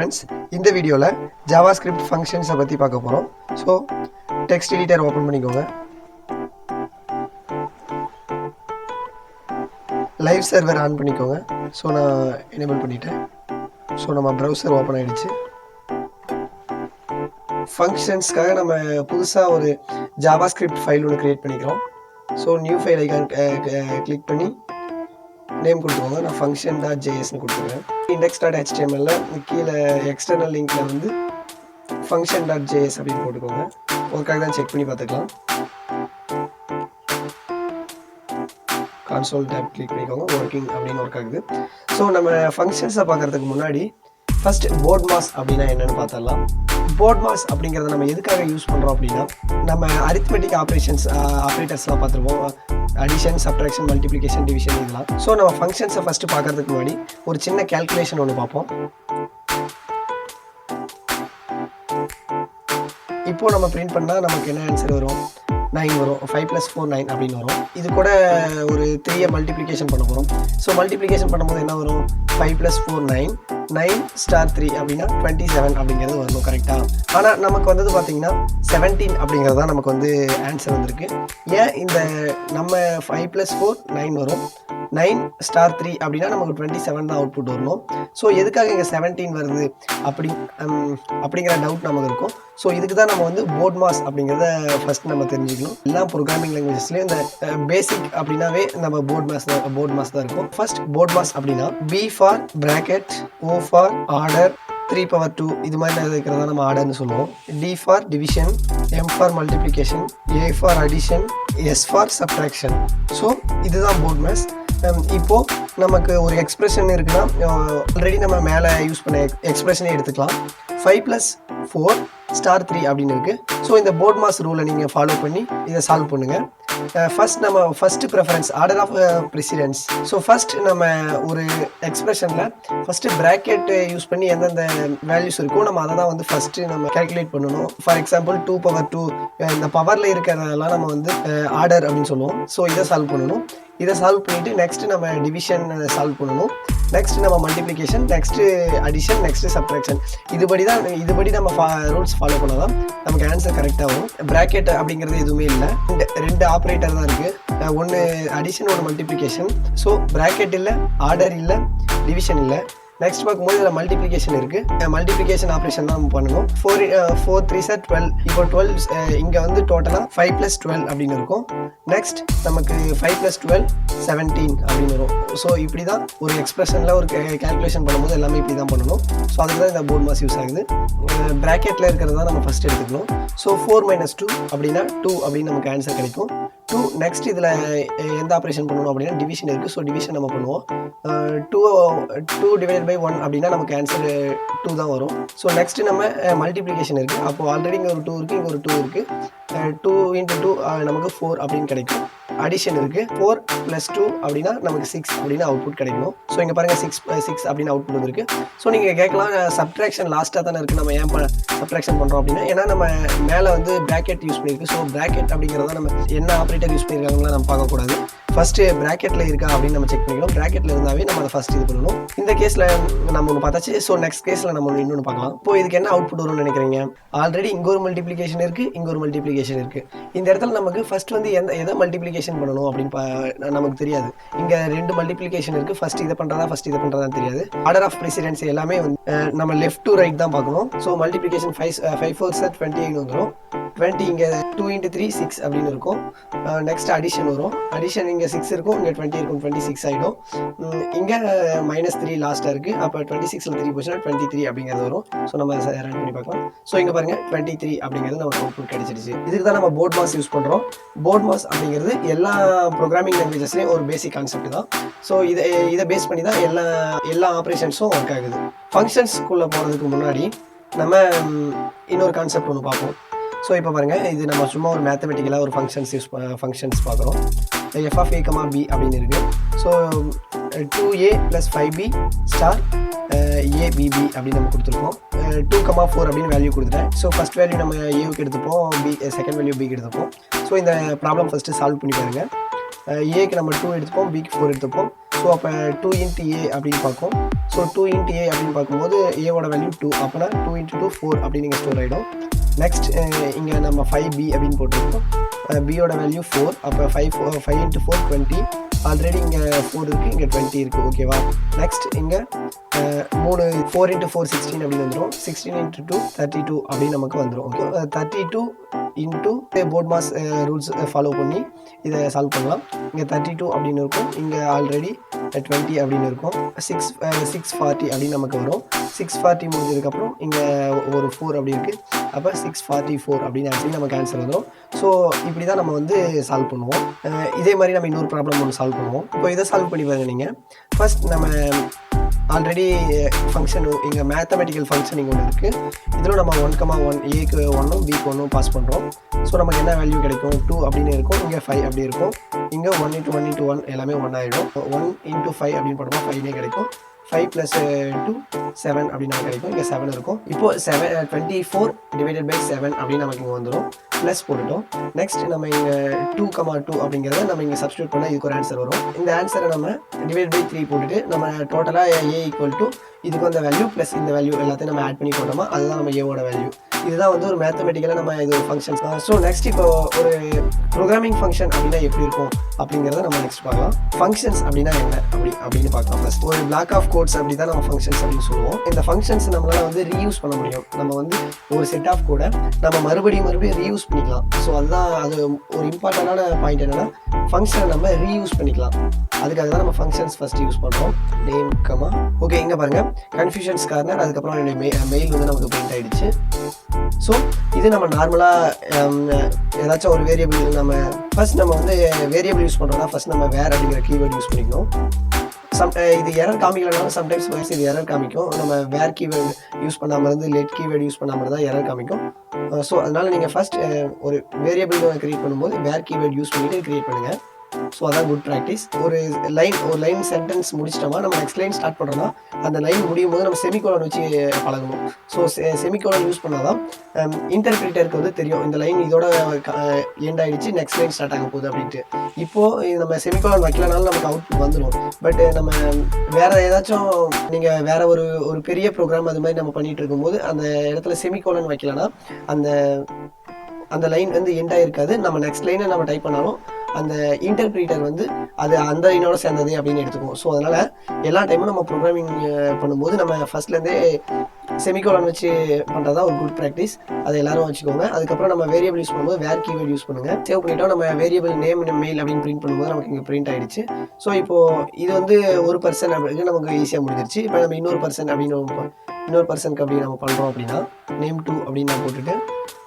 friends, இந்த வீடியோல JavaScript functions பத்தி பார்க்க போறோம். So text editor open பண்ணிக்கோங்க. Live server on பண்ணிக்கோங்க. So நான் enable பண்ணிட்டேன். So நம்ம browser open ஆயிடுச்சு. Functionsக்காக நம்ம புதுசா ஒரு JavaScript file ஒன்னு கிரியேட் பண்ணிக்கிறோம். So new file icon click பண்ணி நேம் கொடுத்துக்கோங்க. நான் function.js னு கொடுத்துக்கிறேன். index.html ல கீழே எக்ஸ்டர்னல் லிங்க்ல வந்து function.js அப்படின்னு போட்டுக்கோங்க. ஒர்க் ஆகுதான்னு செக் பண்ணி பார்த்துக்கலாம். console tab கிளிக் பண்ணிக்கோங்க. working அப்படின்னு ஒர்க் ஆகுது. ஸோ நம்ம ஃபங்க்ஷன்ஸை பார்க்கறதுக்கு முன்னாடி ஃபர்ஸ்ட் போர்ட் மாஸ் அப்படின்னா என்னன்னு பார்த்தரலாம். போர்ட் மாஸ் அப்படிங்கிறத நம்ம எதுக்காக யூஸ் பண்ணுறோம் அப்படின்னா, நம்ம அரித்மெட்டிக் ஆப்ரேட்டர்ஸ்லாம் பார்த்துருப்போம். அடிஷன், சப்ட்ராக்ஷன், மல்டிப்ளிகேஷன், டிவிஷன் இதெல்லாம். ஸோ நம்ம ஃபங்க்ஷன்ஸை ஃபஸ்ட்டு பார்க்கறதுக்கு முன்னாடி ஒரு சின்ன கேல்குலேஷன் ஒன்று பார்ப்போம். இப்போது நம்ம பிரிண்ட் பண்ணால் நமக்கு என்ன ஆன்சர் வரும்? 9 வரும். 5 + 4 9 அப்படின்னு வரும். இது கூட ஒரு 3 மல்டிப்ளிகேஷன் பண்ண போகிறோம். ஸோ மல்டிப்ளிகேஷன் பண்ணும்போது என்ன வரும்? 5 + 4 9 9 * 3 அப்படின்னா 27 அப்படிங்கிறது வரணும். கரெக்டாக? ஆனால் நமக்கு வந்தது பார்த்தீங்கன்னா 17 அப்படிங்கிறது தான் நமக்கு வந்து ஆன்சர் வந்திருக்கு. ஏன் இந்த நம்ம 5 + 4 9 வரும், 9 * 3 அப்படின்னா நமக்கு 27 தான் அவுட்புட் வரணும். ஸோ எதுக்காக இங்கே 17 வருது அப்படிங்கிற டவுட் நமக்கு இருக்கும். ஸோ இதுக்கு தான் நம்ம வந்து போர்ட் மாஸ் அப்படிங்கிறத ஃபர்ஸ்ட் நம்ம தெரிஞ்சுக்கணும். எல்லா ப்ரோக்ராமிங் லாங்குவேஜஸ்லையும் இந்த பேசிக் அப்படின்னாவே நம்ம போர்ட் மாஸ் தான் இருக்கும். ஃபர்ஸ்ட் போர்ட் மாஸ் அப்படின்னா B for bracket, O for order, 3/2 இது மாதிரி இருக்கிறதா நம்ம ஆர்டர்னு சொல்லுவோம். D for division, M for multiplication, A for addition, S for subtraction. So இதுதான் போர்ட் மாஸ். இப்போது நமக்கு ஒரு எக்ஸ்பிரஷன் இருக்குன்னா ஆல்ரெடி நம்ம மேலே யூஸ் பண்ண எக்ஸ்பிரஷனே எடுத்துக்கலாம். 5 + 4 * 3 அப்படின்னு இருக்குது. ஸோ இந்த போர்ட் மாஸ் ரூலை நீங்கள் ஃபாலோ பண்ணி இதை சால்வ் பண்ணுங்கள். First preference, order of precedence. So first நம்ம ஒரு எக்ஸ்பிரஷனில் ஃபஸ்ட்டு ப்ராக்கெட் யூஸ் பண்ணி எந்தெந்த வேல்யூஸ் இருக்கோ நம்ம அதை தான் வந்து ஃபஸ்ட்டு நம்ம கேல்குலேட் பண்ணணும். ஃபார் எக்ஸாம்பிள் 2/2 இந்த பவரில் இருக்கிறதெல்லாம் நம்ம வந்து ஆர்டர் அப்படின்னு சொல்லுவோம். ஸோ இதை சால்வ் பண்ணணும். இதை சால்வ் பண்ணிவிட்டு நெக்ஸ்ட்டு நம்ம டிவிஷன் சால்வ் பண்ணணும். நெக்ஸ்ட் நம்ம multiplication, next addition, next subtraction. இதுபடி நம்ம ரூல்ஸ் ஃபாலோ பண்ணால் தான் நமக்கு ஆன்சர் கரெக்டாக வரும். ப்ராக்கெட் அப்படிங்கிறது எதுவுமே இல்லை. ரெண்டு ஆப்ரேட்டர் தான் இருக்குது. ஒன்று அடிஷன், ஒன்று மல்டிப்ளிகேஷன். ஸோ ப்ராக்கெட் இல்லை, ஆர்டர் இல்லை, டிவிஷன் இல்லை. நெக்ஸ்ட் பார்க்கும்போது இதில் மல்டிப்ளிகேஷன் இருக்குது. மல்டிப்ளிகேஷன் ஆப்ரேஷன் தான் நம்ம பண்ணணும். 4 3 = 12. இப்போ 12 இங்கே வந்து டோட்டலாக 5 + 12 அப்படின்னு இருக்கும். நெக்ஸ்ட் நமக்கு 5 + 12 17 அப்படின்னு வரும். ஸோ இப்படி தான் ஒரு எக்ஸ்பிரஷனில் ஒரு கேல்குலேஷன் பண்ணும்போது எல்லாமே இப்படி தான் பண்ணணும். ஸோ அதுக்கு தான் இந்த போர்ட் மாஸ் யூஸ் ஆகுது. ப்ராக்கெட்டில் இருக்கிறது தான் நம்ம ஃபஸ்ட் எடுத்துக்கணும். ஸோ 4 - 2 அப்படின்னா 2 அப்படின்னு நமக்கு ஆன்சர் கிடைக்கும். 2 நெக்ஸ்ட் இதில் எந்த ஆப்ரேஷன் பண்ணணும் அப்படின்னா டிவிஷன் இருக்குது. ஸோ டிவிஷன் நம்ம பண்ணுவோம். 2 / 1 அப்படின்னா நமக்கு ஆன்சர் 2 தான் வரும். ஸோ நெக்ஸ்ட்டு நம்ம மல்டிப்ளிகேஷன் இருக்குது. அப்போது ஆல்ரெடி இங்கே ஒரு 2 இருக்குது, இங்கே ஒரு 2 இருக்குது. 2 × 2 நமக்கு 4 அப்படின்னு கிடைக்கும். அடிஷன் இருக்குது. 4 + 2 அப்படின்னா நமக்கு 6 அப்படின்னு அவுட்புட் கிடைக்கும். ஸோ இங்கே பாருங்கள் 6 அப்படின்னு அவுட்புட் வந்துருக்கு. ஸோ நீங்கள் கேட்கலாம், சப்ட்ராக்ஷன் லாஸ்ட்டாக தானே இருக்குது, நம்ம ஏன் சப்ட்ராக்ஷன் பண்ணுறோம் அப்படின்னா, ஏன்னா நம்ம மேலே வந்து ப்ராக்கெட் யூஸ் பண்ணியிருக்கு. ஸோ ப்ராக்கெட் அப்படிங்கிறத நம்ம என்ன ஆப்ரேட்டர் யூஸ் பண்ணியிருக்காங்களா நம்ம பார்க்கக்கூடாது. ஃபஸ்ட்டு ப்ராக்கெட்டில் இருக்கா அப்படின்னு நம்ம செக் பண்ணிக்கணும். ப்ராக்கெட்டில் இருந்தாவே நம்ம அதை ஃபஸ்ட் இது பண்ணணும். இந்த கேஸில் நம்ம ஒன்று பார்த்தாச்சு. ஸோ நெக்ஸ்ட் கேஸில் நம்ம இன்னொன்று பார்க்கலாம். இப்போ இதுக்கு என்ன அவுட்புட் வரும்னு நினைக்கிறீங்க? ஆல்ரெடி இங்கே ஒரு மல்டிப்ளிகேஷன் இருக்குது, இங்கே ஒரு மல்டிப்ளிகேஷன் இருக்குது. இந்த இடத்துல நமக்கு ஃபஸ்ட் வந்து எதை மல்டிப்ளிகேஷன் பண்ணணும் அப்படின்னு நமக்கு தெரியாது. இங்கே 2 மல்டிப்ளிகேஷன் இருக்குது. ஃபஸ்ட் இதை பண்ணுறதா தெரியாது. ஆர்டர் ஆஃப் ப்ரெசிடென்ஸ் எல்லாமே வந்து நம்ம லெஃப்ட் டு ரைட் தான் பார்க்கணும். ஸோ மல்டிப்ளிகேஷன் 5 4 = 28 வந்துடும். 20 இங்கே 2 × 3 6 அப்படின்னு இருக்கும். நெக்ஸ்ட் அடிஷன் வரும். அடிஷன் இங்கே 6 இருக்கும், இங்கே 20 இருக்கும், 26 ஆகிடும். இங்கே -3 லாஸ்ட்டாக இருக்குது. அப்போ 26ல் 3 போச்சுன்னா 23 அப்படிங்கிறது வரும். ஸோ நம்ம ரன் பண்ணி பார்க்கலாம். ஸோ இங்கே பாருங்கள் 23 அப்படிங்கிறது நமக்கு அவுட்புட் கிடைச்சிருச்சு. இதுக்கு தான் நம்ம போர்ட் மாஸ் யூஸ் பண்ணுறோம். போர்ட் மாஸ் அப்படிங்கிறது எல்லா ப்ரோக்ராமிங் லாங்குவேஜஸ்லேயும் ஒரு பேசிக் கான்செப்ட் தான். ஸோ இதை பேஸ் பண்ணி தான் எல்லா ஆப்ரேஷன்ஸும் ஒர்க் ஆகுது. ஃபங்க்ஷன்ஸ்குள்ளே போகிறதுக்கு முன்னாடி நம்ம இன்னொரு கான்செப்ட் ஒன்று பார்ப்போம். ஸோ இப்போ பாருங்கள், இது நம்ம சும்மா ஒரு மேத்தமெட்டிக்கலாக ஒரு ஃபங்க்ஷன்ஸ் பார்க்குறோம். f(a, b) அப்படின்னு இருக்குது. ஸோ 2a + 5b * abb அப்படின்னு நம்ம கொடுத்துருக்கோம். 2, 4 அப்படின்னு வேல்யூ கொடுத்துட்டேன். ஸோ ஃபஸ்ட் வேல்யூ நம்ம ஏவுக்கு எடுத்துப்போம், செகண்ட் வேல்யூ பிக்கு எடுத்துப்போம். ஸோ இந்த ப்ராப்ளம் ஃபஸ்ட்டு சால்வ் பண்ணி பாருங்கள். ஏக்கு நம்ம 2 எடுத்துப்போம், பிக்கு 4 எடுத்துப்போம். ஸோ அப்போ 2 இன்ட்டு ஏ அப்படின்னு பார்க்கும். ஸோ 2 இன்ட்டு ஏ அப்படின்னு பார்க்கும்போது ஏவோட வேல்யூ 2, அப்போனா 2 இன்ட்டு 2 4 அப்படின்னு இங்கே ஸ்டோர் ஆகிடும். நெக்ஸ்ட் இங்கே நம்ம 5b அப்படின்னு போட்டிருக்கோம். பியோட வேல்யூ 4, அப்போ 5 இன்ட்டு 4 20. ஆல்ரெடி இங்கே 4 இருக்குது, இங்கே 20 இருக்குது. ஓகேவா? நெக்ஸ்ட் இங்கே 4 இன்ட்டு 4 16 அப்படின்னு வந்துடும். 16 இன்ட்டு 2 32 அப்படின்னு நமக்கு வந்துடும். Okay, 32 into BODMAS rules follow பண்ணி இதை சால்வ் பண்ணலாம். இங்கே 32 அப்படின்னு இருக்கும், இங்கே ஆல்ரெடி 20 அப்படின்னு இருக்கும். 640 அப்படின்னு நமக்கு வரும். 640 முடிஞ்சதுக்கப்புறம் இங்கே ஒரு 4 அப்படி இருக்குது, அப்போ 644 அப்படின்னு ஆக்சுவலி நமக்கு ஆன்சர் வந்துடும். ஸோ இப்படி தான் நம்ம வந்து சால்வ் பண்ணுவோம். இதே மாதிரி நம்ம இன்னொரு ப்ராப்ளம் ஒன்று சால்வ் பண்ணுவோம். இப்போ இதை சால்வ் பண்ணி பாருங்க. நீங்கள் ஃபர்ஸ்ட் நம்ம ஆல்ரெடி ஃபங்க்ஷன் இங்கே மேத்தமெட்டிக்கல் ஃபங்க்ஷன் இங்கே ஒன்று இருக்குது. இதில் நம்ம 1,1 ஏக்கு 1ம் பிக்கு 1ம் பாஸ் பண்ணுறோம். ஸோ நமக்கு என்ன வேல்யூ கிடைக்கும்? 2 அப்படின்னு இருக்கும், இங்கே 5 அப்படி இருக்கும். இங்கே 1 இன்ட்டு 1 இன்ட்டு 1 எல்லாமே 1 ஆகிடும். 1 இன்ட்டு 5 அப்படின்னு போட்டோம்னா 5 கிடைக்கும். 5 + 2 7 அப்படின்னு நமக்கு கிடைக்கும். இங்கே 7 இருக்கும். இப்போது 24 டிவைடட் பை 7 அப்படின்னு நமக்கு இங்கே வந்துடும். ப்ளஸ் போட்டுட்டோம். நெக்ஸ்ட் நம்ம இங்கே 2,2 அப்படிங்கிறத நம்ம இங்கே சப்ஸ்டியூட் பண்ணால் இதுக்கு ஒரு ஆன்சர் வரும். இந்த ஆன்சரை நம்ம டிவைட் பை 3 போட்டுட்டு நம்ம டோட்டலாக ஏ ஈக்குவல் டு இதுக்கு வந்த வேல்யூ ப்ளஸ் இந்த வேல்யூ எல்லாத்தையும் நம்ம ஆட் பண்ணி போட்டோமா அதுதான் நம்ம ஏவோட வேல்யூ. இதுதான் வந்து ஒரு மேத்தமெட்டிக்கலாக நம்ம இது ஒரு ஃபங்க்ஷன்ஸ். ஸோ நெக்ஸ்ட் இப்போ ஒரு ப்ரோக்ராமிங் ஃபங்க்ஷன் அப்படின்னா எப்படி இருக்கும் அப்படிங்கிறத நம்ம நெக்ஸ்ட் பார்க்கலாம். ஃபங்க்ஷன்ஸ் அப்படின்னா என்ன அப்படின்னு பார்க்கலாம். ஃபர்ஸ்ட் ஒரு பிளாக் ஆஃப் கோட்ஸ் அப்படி தான் நம்ம ஃபங்க்ஷன்ஸ் அப்படின்னு சொல்லுவோம். இந்த ஃபங்க்ஷன்ஸ் நம்மளால் வந்து ரீயூஸ் பண்ண முடியும். நம்ம வந்து ஒரு செட் ஆஃப் கோடை நம்ம மறுபடியும் ரீயூஸ் பண்ணிக்கலாம். ஸோ அதுதான் அது ஒரு இம்பார்ட்டண்டான பாயிண்ட் என்னென்னா ஃபங்க்ஷனை நம்ம ரீயூஸ் பண்ணிக்கலாம். அதுக்காக தான் நம்ம ஃபங்க்ஷன்ஸ் ஃபர்ஸ்ட் யூஸ் பண்ணுறோம். Name comma okay. இங்கே பாருங்கள் கன்ஃபியூஷன்ஸ் கார்னர், அதுக்கப்புறம் என்னுடைய மெயில் வந்து நமக்கு பிரிண்ட் ஆகிடுச்சு. ஸோ இது நம்ம நார்மலாக ஏதாச்சும் ஒரு வேரியபிள் நம்ம ஃபர்ஸ்ட் நம்ம வந்து வேரியபிள் யூஸ் பண்ணுறோம்னா ஃபர்ஸ்ட் நம்ம வேர் அப்படிங்கிற கீவேர்டு யூஸ் பண்ணிக்கணும். இது எரர் காமிக்கலனாலும் சம்டைம்ஸ் இது எரர் காமிக்கும். நம்ம வேர் கீவேர்டு யூஸ் பண்ணாமல் இருந்து லெட் கீவேர்டு யூஸ் பண்ணாமல் தான் எரர் காமிக்கும். ஸோ அதனால் நீங்கள் ஃபர்ஸ்ட் ஒரு வேரியபிள் க்ரியேட் பண்ணும்போது வேர் கீவேர்டு யூஸ் பண்ணிவிட்டு க்ரியேட் பண்ணுங்கள். ஸோ அதான் குட் ப்ராக்டிஸ். ஒரு லைன் சென்டென்ஸ் முடிச்சிட்டோமா நம்ம நெக்ஸ்ட் லைன் ஸ்டார்ட் பண்ணுறோம்னா அந்த லைன் முடியும் போது நம்ம செமிகோலன் வச்சு பழகணும். ஸோ செமிகோலன் யூஸ் பண்ணால் தான் இன்டர்பிரிட்டருக்கு வந்து தெரியும் இந்த லைன் இதோட எண்ட் ஆகிடுச்சு, நெக்ஸ்ட் லைன் ஸ்டார்ட் ஆக போகுது அப்படின்ட்டு. இப்போது நம்ம செமிகோலன் வைக்கலனாலும் நமக்கு அவுட்புட் வந்துடும். பட் நம்ம வேறு ஏதாச்சும் நீங்கள் வேறு ஒரு பெரிய ப்ரோக்ராம் அது மாதிரி நம்ம பண்ணிகிட்டு இருக்கும்போது அந்த இடத்துல செமிகோலன் வைக்கலன்னா அந்த லைன் வந்து எண்ட் ஆகிருக்காது. நம்ம நெக்ஸ்ட் லைனை நம்ம டைப் பண்ணாலும் அந்த இன்டர்பிரிட்டர் வந்து அது அந்த லைனோட சேர்ந்தது அப்படின்னு எடுத்துக்குவோம். ஸோ அதனால் எல்லா டைமும் நம்ம ப்ரோக்ராமிங் பண்ணும்போது நம்ம ஃபர்ஸ்ட்லேருந்தே செமிகோலன் வச்சு பண்ணுறதா ஒரு குட் ப்ராக்டிஸ். அதை எல்லாரும் வச்சுக்கோங்க. அதுக்கப்புறம் நம்ம வேரியபிள் யூஸ் பண்ணும்போது வேர் கீவேர்டு யூஸ் பண்ணுங்கள். சேவ் பண்ணிட்டோம். நம்ம வேரியபிள் நேம் மெயில் அப்படின்னு பிரிண்ட் பண்ணும்போது நமக்கு இங்கே பிரிண்ட் ஆகிடுச்சு. ஸோ இப்போது இது வந்து ஒரு பர்சன் அப்படின்னு நமக்கு ஈஸியாக முடிஞ்சிருச்சு. இப்போ நம்ம இன்னொரு பர்சனுக்கு அப்படி நம்ம பண்ணுறோம் அப்படின்னா நேம் 2 அப்படின்னு நான் போட்டுட்டு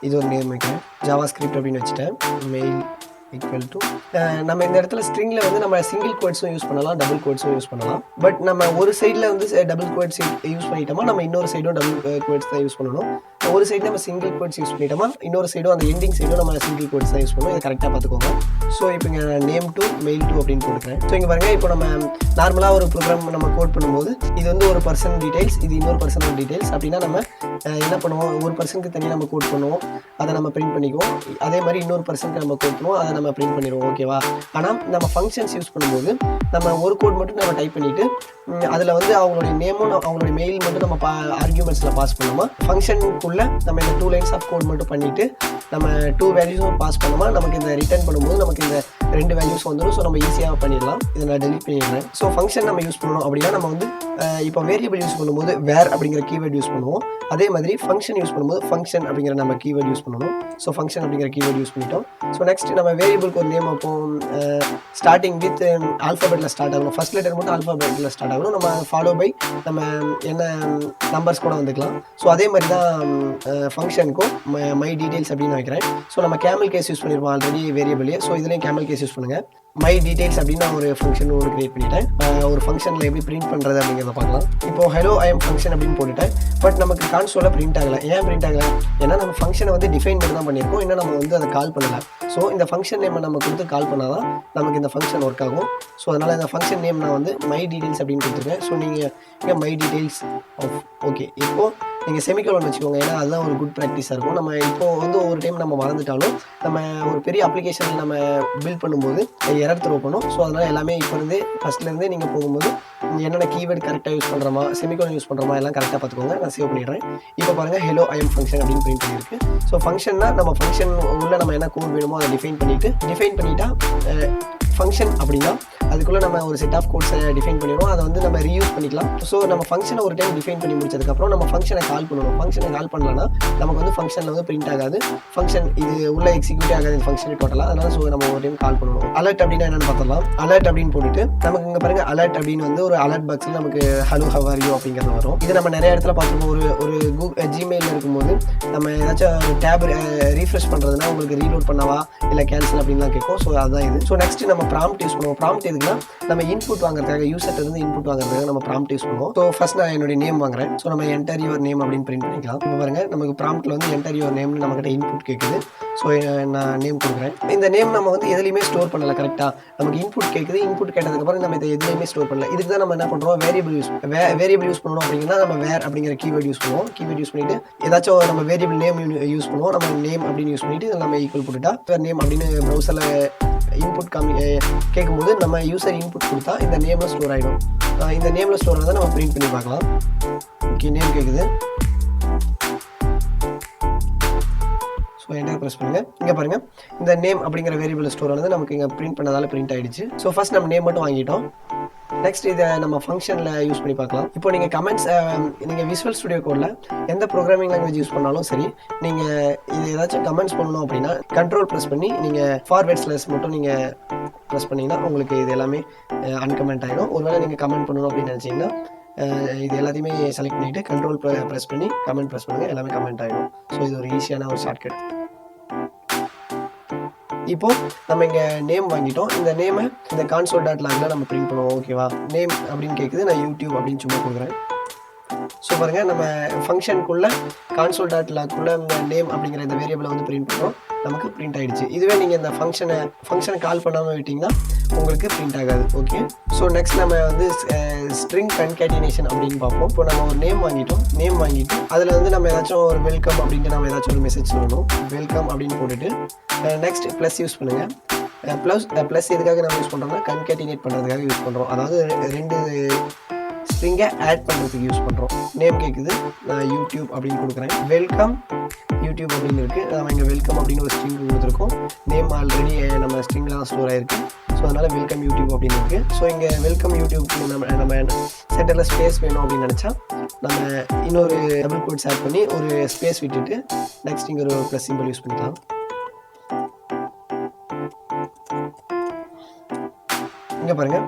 இது ஒரு நேம் வைக்கிறேன். ஜாவா ஸ்கிரிப்ட் அப்படின்னு வச்சுட்டேன். மெயில் ஈக்குவல் டு நம்ம இந்த இடத்துல ஸ்ட்ரிங்கில் வந்து நம்ம சிங்கிள் கோட்ஸும் யூஸ் பண்ணலாம், டபுள் கோட்ஸும் யூஸ் பண்ணலாம். பட் நம்ம ஒரு சைடில் வந்து டபுள் கோட்ஸ் யூஸ் பண்ணிட்டோமா நம்ம இன்னொரு சைடும் டபுள் கோட்ஸ் தான் யூஸ் பண்ணணும். ஒரு சைடு நம்ம சிங்கிள் கோட்ஸ் யூஸ் பண்ணிட்டோமா இன்னொரு சைடும் அந்த எண்டிங் சைடும் நம்ம சிங்கிள் கோட்ஸ் தான் யூஸ் பண்ணுவோம். இதை கரெக்டாக பார்த்துக்கோங்க. ஸோ இப்போ இங்கே நேம் 2 மெயில் 2 அப்படின்னு போட்டுக்கிறேன். ஸோ இங்கே பாருங்கள் இப்போ நம்ம நார்மலாக ஒரு ப்ரோக்ராம் நம்ம கோட் பண்ணும்போது இது வந்து ஒரு பர்சன் டீடைல்ஸ், இது இன்னொரு பர்சனோட டீடைல்ஸ் அப்படின்னா நம்ம என்ன பண்ணுவோம், ஒரு பர்சனுக்கு தனியாக நம்ம கோட் பண்ணுவோம், அதை நம்ம பிரிண்ட் பண்ணிக்குவோம். அதே மாதிரி இன்னொரு பர்சனுக்கு நம்ம கோட் பண்ணுவோம், அதை நம்ம பிரிண்ட் பண்ணிடுவோம். ஓகேவா? ஆனால் நம்ம ஃபங்க்ஷன்ஸ் யூஸ் பண்ணும்போது நம்ம ஒரு கோட் மட்டும் நம்ம டைப் பண்ணிவிட்டு அதில் வந்து அவங்களுடைய நேமும் அவங்களுடைய மெயில் மட்டும் நம்ம ஆர்கியூமெண்ட்ஸில் பாஸ் பண்ணுவோமா. ஃபங்க்ஷனுக்குள்ளே நம்ம இந்த 2 லைன்ஸ் ஆஃப் கோட் மட்டும் பண்ணிவிட்டு நம்ம 2 வேல்யூஸும் பாஸ் பண்ணுவோமா. நமக்கு இந்த ரிட்டர்ன் பண்ணும்போது நமக்கு இந்த 2 வேல்யூஸ் வந்துடும். ஸோ நம்ம ஈஸியாக பண்ணிடலாம். இதை நான் டெலிட் பண்ணிடுறேன். ஸோ ஃபங்க்ஷன் நம்ம யூஸ் பண்ணணும் அப்படின்னா நம்ம வந்து இப்போ வேரியபிள் யூஸ் பண்ணும்போது வேர் அப்படிங்கிற கீவேர்டு யூஸ் பண்ணுவோம். அதே மாதிரி ஃபங்க்ஷன் யூஸ் பண்ணும்போது ஃபங்க்ஷன் அப்படிங்கிற நம்ம கீவேர்டு யூஸ் பண்ணணும். ஸோ ஃபங்க்ஷன் அப்படிங்கிற கீவேர்டு யூஸ் பண்ணிட்டோம். ஸோ நெக்ஸ்ட் நம்ம வேரியபிளுக்கு ஒரு நேம் அப்போ ஸ்டார்டிங் வித் ஆல்ஃபாபெட்டில் ஸ்டார்ட் ஆகணும். ஃபர்ஸ்ட் லெட்டர் மட்டும் ஆல்ஃபாபெட்டில் ஸ்டார்ட் ஆகணும். நம்ம ஃபாலோ பை நம்ம என்ன நம்பர்ஸ் கூட வந்துக்கலாம். ஸோ அதே மாதிரி தான் ஃபங்க்ஷனுக்கும் மை டீடைல்ஸ் அப்படின்னு வைக்கிறேன். ஸோ நம்ம கேமல் கேஸ் யூஸ் பண்ணியிருப்போம் ஆல்ரெடி வேரியபிளே. ஸோ இதுலேயும் கேமல் கேஸ் யூஸ் பண்ணுங்கள். மை டீடைல்ஸ் அப்படின்னு நான் ஒரு ஃபங்க்ஷன் கிரியேட் பண்ணிட்டேன். ஒரு ஃபங்க்ஷனில் எப்படி பிரிண்ட் பண்ணுறது அப்படிங்கிறத பார்க்கலாம். இப்போ ஹலோ ஐ எம் ஃபங்க்ஷன் அப்படின்னு போட்டுட்டேன். பட் நமக்கு கான்சோலில் பிரிண்ட் ஆகலை. ஏன் பிரிண்ட் ஆகலை? ஏன்னா நம்ம ஃபங்க்ஷனை வந்து டிஃபைன் பண்ணி தான் பண்ணியிருக்கோம். இன்னும் நம்ம வந்து அதை கால் பண்ணலை. ஸோ இந்த ஃபங்க்ஷன் நேம் நம்ம கொடுத்து கால் பண்ணால் தான் நமக்கு இந்த ஃபங்க்ஷன் ஒர்க் ஆகும். ஸோ அதனால் இந்த ஃபங்க்ஷன் நேம் நான் வந்து மை டீடைல்ஸ் அப்படின்னு கொடுத்துருக்கேன். ஸோ நீங்கள் இங்கே மை டீடைல்ஸ் ஆஃப் ஓகே. இப்போது நீங்கள் செமிகோலன் வச்சுக்கோங்க. ஏன்னா அதுதான் ஒரு குட் ப்ராக்டிஸாக இருக்கும். நம்ம இப்போது வந்து ஒவ்வொரு டைம் நம்ம மறந்துட்டாலும் நம்ம ஒரு பெரிய அப்ளிகேஷன் நம்ம பில்ட் பண்ணும்போது எரர் த்ரோ பண்ணும். ஸோ அதனால் எல்லாமே இப்போ இருந்தே ஃபஸ்ட்லேருந்தே நீங்கள் போகும்போது என்னென்ன கீவேர்டு கரெக்டாக யூஸ் பண்ணுறோமா, செமிகோலன் யூஸ் பண்ணுறோமா எல்லாம் கரெக்டாக பார்த்துக்கோங்க. நான் சேவ் பண்ணிடுறேன். இப்போ பாருங்கள் ஹெலோ ஐ எம் ஃபங்க்ஷன் அப்படின்னு பிரிண்ட் பண்ணியிருக்கு. ஸோ ஃபங்க்ஷன்னா நம்ம ஃபங்க்ஷன் உள்ள நம்ம என்ன கோட் வேணுமோ அதை டிஃபைன் பண்ணிட்டா ஃபங்க்ஷன் அப்படின்னா அதுக்குள்ளே நம்ம ஒரு செட் ஆஃப் கோட்ஸை டிஃபைன் பண்ணிடுவோம். அதை வந்து நம்ம ரீயூஸ் பண்ணிக்கலாம். ஸோ நம்ம ஃபங்க்ஷனை ஒரு டைம் டிஃபைன் பண்ணி முடிச்சதுக்கப்புறம் நம்ம ஃபங்க்ஷனை கால் பண்ணணும். ஃபங்க்ஷனை கால் பண்ணலன்னா நமக்கு வந்து ஃபங்க்ஷனில் வந்து பிரிண்ட் ஆகாது. ஃபங்க்ஷன் இது உள்ள எக்ஸிக்யூட் ஆகாது இந்த ஃபங்க்ஷன் டோட்டலாக. அதனால ஸோ நம்ம ஒரு டைம் கால் பண்ணணும். அலர்ட் அப்படின்னா என்னென்னு பார்த்துடலாம். அலர்ட் அப்படின்னு போட்டுட்டு நமக்கு இங்கே பாருங்கள் அலர்ட் அப்படின்னு வந்து ஒரு அலர்ட் பாக்ஸில் நமக்கு ஹலோ ஹவ் ஆர் யூ அப்படிங்கிறது வரும். இது நம்ம நிறைய இடத்துல பார்த்துருப்போம். ஒரு ஜிமெயிலில் இருக்கும்போது நம்ம ஏதாச்சும் டேப் ரீஃப்ரெஷ் பண்ணுறதுனா உங்களுக்கு ரீலோட் பண்ணவா இல்லை கேன்சல் அப்படின்லாம் கேட்கும். ஸோ அதுதான் இது. ஸோ நெக்ஸ்ட் நம்ம ப்ராம்ப்ட் யூஸ் பண்ணுவோம். ப்ராம்ப்ட் எதுக்குன்னா நம்ம இன்புட் வாங்குறதுக்காக யூசர்லேருந்து இன்புட் வாங்குறதுக்காக நம்ம ப்ராம்ப்ட் யூஸ் பண்ணுவோம். ஸோ ஃபர்ஸ்ட் நான் என்னுடைய நேம் வாங்குறேன். ஸோ நம்ம என்டர் யுவர் நேம் அப்படின்னு பிரிண்ட் பண்ணிக்கலாம். இப்போ பாருங்க நமக்கு ப்ராம்ப்ட்ல வந்து என்டர் யுவர் நேம்னு நம்மகிட்ட இன்புட் கேட்குது. ஸோ நான் நேம் கொடுக்குறேன். இந்த நேம் நம்ம வந்து எதுலையுமே ஸ்டோர் பண்ணல. கரெக்டாக நமக்கு இன்புட் கேட்குது. இன்புட் கேட்டதுக்கப்புறம் நம்ம இதை எதுலையுமே ஸ்டோர் பண்ணல. இதுக்கு தான் நம்ம என்ன பண்ணுறோம், வேரியபிள் யூஸ் பண்ணணும் அப்படின்னா நம்ம வேர் அப்படிங்கிற கீவேர்ட் யூஸ் பண்ணுவோம். கீவேர்ட் யூஸ் பண்ணிட்டு ஏதாச்சும் நம்ம வேரியபிள் நேம் யூஸ் பண்ணுவோம். நம்ம நேம் அப்படின்னு யூஸ் பண்ணிட்டு நம்ம ஈக்குவல் போட்டுட்டா நேம் அப்படின்னு ப்ரௌசரில் இன்புட் கேட்கும்போது நம்ம யூசர் இன்புட் கொடுத்தா இந்த நேமில் ஸ்டோர் ஆகிடும். இந்த நேமில் ஸ்டோர் ஆனதை நம்ம பிரிண்ட் பண்ணி பார்க்கலாம். ஓகே, நேம் கேட்குது. ஸோ என்டர் ப்ரெஸ் பண்ணுங்க. இங்கே பாருங்க இந்த நேம் அப்படிங்கிற வேரியபிள் ஸ்டோர் ஆனது நமக்கு இங்கே பிரிண்ட் பண்ணதால பிரிண்ட் ஆகிடுச்சு. ஸோ ஃபர்ஸ்ட் நம்ம நேம் மட்டும் வாங்கிட்டோம். நெக்ஸ்ட் இதை நம்ம ஃபங்க்ஷனில் யூஸ் பண்ணி பார்க்கலாம். இப்போ நீங்கள் கமெண்ட்ஸ் நீங்கள் விசுவல் ஸ்டுடியோ கோடில் எந்த ப்ரோக்ராமிங் லாங்குவேஜ் யூஸ் பண்ணாலும் சரி, நீங்கள் இது ஏதாச்சும் கமெண்ட்ஸ் பண்ணணும் அப்படின்னா கண்ட்ரோல் ப்ரெஸ் பண்ணி நீங்கள் ஃபார்வேர்ட் ஸ்லாஷ் மட்டும் நீங்கள் ப்ரெஸ் பண்ணிங்கன்னா உங்களுக்கு இது எல்லாமே அன்கமெண்ட் ஆகிடும். ஒருவேளை நீங்கள் கமெண்ட் பண்ணணும் அப்படின்னு நினச்சிங்கன்னா இது எல்லாத்தையுமே செலக்ட் பண்ணிவிட்டு கண்ட்ரோல் ப்ரெஸ் பண்ணி கமெண்ட் ப்ரெஸ் பண்ணுங்கள், எல்லாமே கமெண்ட் ஆகிடும். ஸோ இது ஒரு ஈஸியான ஒரு ஷார்ட்கட். இப்போ நம்ம இங்கே நேம் வாங்கிட்டோம். இந்த நேமை இந்த console.logல நம்ம பிரிண்ட் பண்ணுவோம். ஓகேவா, நேம் அப்படின்னு கேட்குது. நான் யூடியூப் அப்படின்னு சும்மா கொடுக்குறேன். ஸோ பாருங்கள் நம்ம ஃபங்க்ஷனுக்குள்ளே console.logக்குள்ளே இந்த நேம் அப்படிங்கிற இந்த வேரியபிளை வந்து பிரிண்ட் பண்ணுறோம். நமக்கு பிரிண்ட் ஆகிடுச்சு. இதுவே நீங்கள் இந்த ஃபங்க்ஷனை கால் பண்ணாமல் விட்டிங்கன்னா உங்களுக்கு பிரிண்ட் ஆகாது. ஓகே, ஸோ நெக்ஸ்ட் நம்ம வந்து ஸ்ட்ரிங் கன்கேட்டினேஷன் அப்படின்னு பார்ப்போம். இப்போ நம்ம ஒரு நேம் வாங்கிட்டு அதில் வந்து நம்ம ஏதாச்சும் ஒரு வெல்கம் அப்படின்ட்டு நம்ம ஏதாச்சும் ஒரு மெசேஜ் சொல்லணும். வெல்கம் அப்படின்னு போட்டுட்டு நெக்ஸ்ட் ப்ளஸ் யூஸ் பண்ணுங்கள். ப்ளஸ் எதுக்காக நம்ம யூஸ் பண்ணுறோம்னா கன்கேட்டினேட் பண்ணுறதுக்காக யூஸ் பண்ணுறோம். அதாவது ரெண்டு ஸ்ட்ரிங்கை ஆட் பண்ணுறதுக்கு யூஸ் பண்ணுறோம். நேம் கேட்குது. நான் யூடியூப் அப்படின்னு கொடுக்குறேன். வெல்கம் யூடியூப் அப்படின்னு இருக்குது. நம்ம இங்கே வெல்கம் அப்படின்னு ஒரு ஸ்ட்ரிங் கொடுத்துருக்கோம். நேம் ஆல்ரெடி நம்ம ஸ்ட்ரிங்கில் தான் ஸ்டோர் ஆகிருக்கு. ஸோ அதனால் வெல்கம் யூடியூப் அப்படின்னு இருக்குது. ஸோ இங்கே வெல்கம் யூடியூப்க்கு நம்ம சென்டரில் ஸ்பேஸ் வேணும் அப்படின்னு நினச்சா நம்ம இன்னொரு டபுள் கோட்ஸ் ஆட் பண்ணி ஒரு ஸ்பேஸ் விட்டுட்டு நெக்ஸ்ட் இங்கே ஒரு ப்ளஸ் சிம்பிள் யூஸ் பண்ணிக்கலாம். இங்கே பாருங்கள்